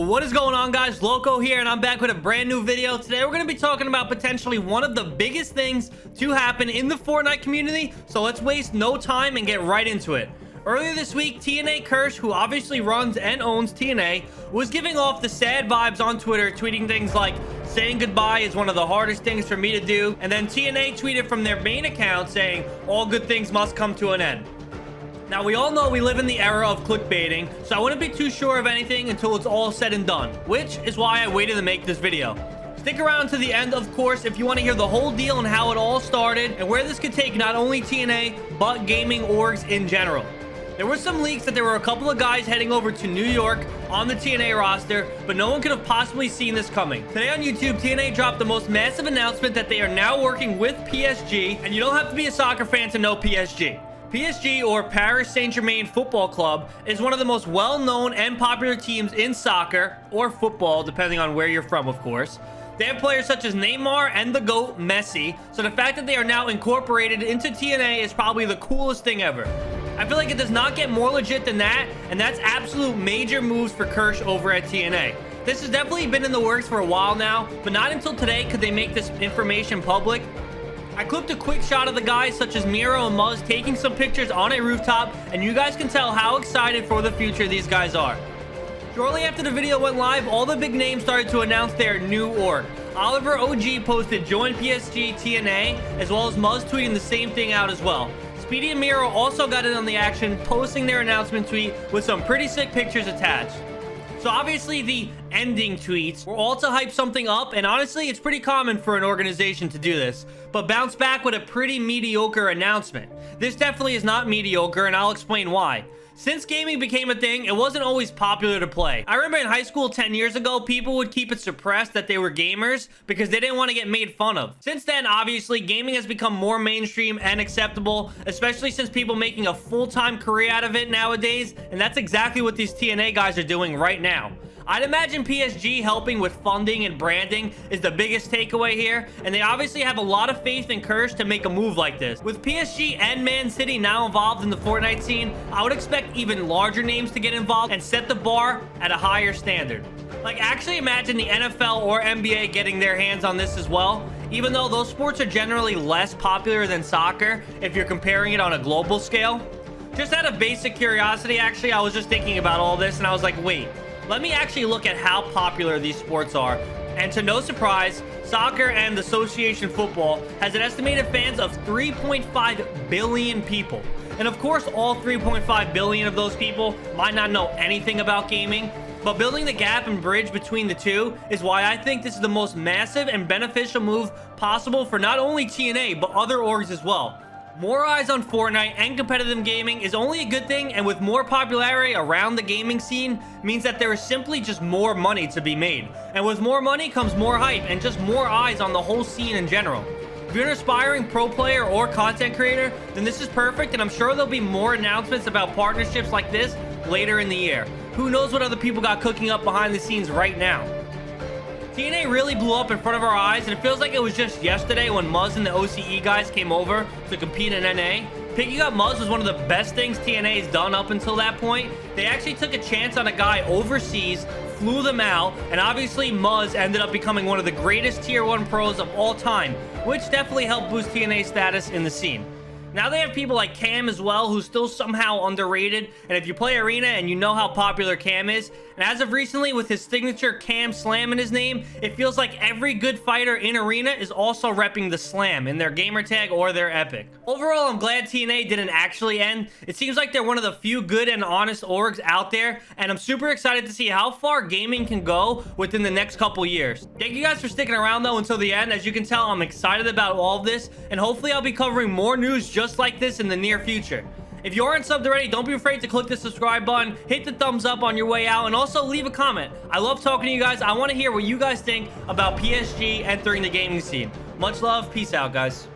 What is going on, guys? Loco here, and I'm back with a brand new video. Today we're going to be talking about potentially one of the biggest things to happen in the Fortnite community, so let's waste no time and get right into it. Earlier this week, TNA Kirsch, who obviously runs and owns TNA, was giving off the sad vibes on Twitter, tweeting things like, saying goodbye is one of the hardest things for me to do, and then TNA tweeted from their main account saying, all good things must come to an end. Now, we all know we live in the era of clickbaiting, so I wouldn't be too sure of anything until it's all said and done, which is why I waited to make this video. Stick around to the end, of course, if you want to hear the whole deal and how it all started and where this could take not only TNA, but gaming orgs in general. There were some leaks that there were a couple of guys heading over to New York on the TNA roster, but no one could have possibly seen this coming. Today on YouTube, TNA dropped the most massive announcement that they are now working with PSG, and you don't have to be a soccer fan to know PSG. PSG, or Paris Saint-Germain Football Club, is one of the most well-known and popular teams in soccer, or football, depending on where you're from, of course. They have players such as Neymar and the GOAT, Messi, so the fact that they are now incorporated into TNA is probably the coolest thing ever. I feel like it does not get more legit than that, and that's absolute major moves for Kirsch over at TNA. This has definitely been in the works for a while now, but not until today could they make this information public. I clipped a quick shot of the guys such as Miro and Muzz taking some pictures on a rooftop, and you guys can tell how excited for the future these guys are. Shortly after the video went live, all the big names started to announce their new org. Oliver OG posted join PSG TNA, as well as Muzz tweeting the same thing out as well. Speedy and Miro also got in on the action, posting their announcement tweet with some pretty sick pictures attached. So obviously the ending tweets were all to hype something up, and honestly it's pretty common for an organization to do this, but bounce back with a pretty mediocre announcement. This definitely is not mediocre, and I'll explain why. Since gaming became a thing, it wasn't always popular to play. I remember in high school 10 years ago, people would keep it suppressed that they were gamers because they didn't want to get made fun of. Since then, obviously, gaming has become more mainstream and acceptable, especially since people making a full-time career out of it nowadays, and that's exactly what these TNA guys are doing right now. I'd imagine PSG helping with funding and branding is the biggest takeaway here, and they obviously have a lot of faith in Kirsch to make a move like this. With PSG and Man City now involved in the Fortnite scene, I would expect even larger names to get involved and set the bar at a higher standard. Like, actually imagine the NFL or NBA getting their hands on this as well, even though those sports are generally less popular than soccer if you're comparing it on a global scale. Just out of basic curiosity, actually, I was just thinking about all this and I was like, wait, let me actually look at how popular these sports are. And to no surprise, soccer and association football has an estimated fans of 3.5 billion people. And of course, all 3.5 billion of those people might not know anything about gaming, but building the gap and bridge between the two is why I think this is the most massive and beneficial move possible for not only TNA, but other orgs as well. More eyes on Fortnite and competitive gaming is only a good thing, and with more popularity around the gaming scene means that there is simply just more money to be made. And with more money comes more hype and just more eyes on the whole scene in general. If you're an aspiring pro player or content creator, then this is perfect, and I'm sure there'll be more announcements about partnerships like this later in the year. Who knows what other people got cooking up behind the scenes right now. TNA really blew up in front of our eyes, and it feels like it was just yesterday when Muzz and the OCE guys came over to compete in NA. Picking up Muzz was one of the best things TNA has done up until that point. They actually took a chance on a guy overseas, flew them out, and obviously Muzz ended up becoming one of the greatest tier 1 pros of all time, which definitely helped boost TNA's status in the scene. Now they have people like Cam as well, who's still somehow underrated, and if you play Arena and you know how popular Cam is, and as of recently with his signature Cam Slam in his name, it feels like every good fighter in Arena is also repping the Slam in their gamertag or their epic. Overall, I'm glad TNA didn't actually end. It seems like they're one of the few good and honest orgs out there, and I'm super excited to see how far gaming can go within the next couple years. Thank you guys for sticking around though until the end. As you can tell, I'm excited about all of this, and hopefully I'll be covering more news just like this in the near future. If you aren't subbed already, don't be afraid to click the subscribe button, hit the thumbs up on your way out, and also leave a comment. I love talking to you guys. I want to hear what you guys think about PSG entering the gaming scene. Much love. Peace out, guys.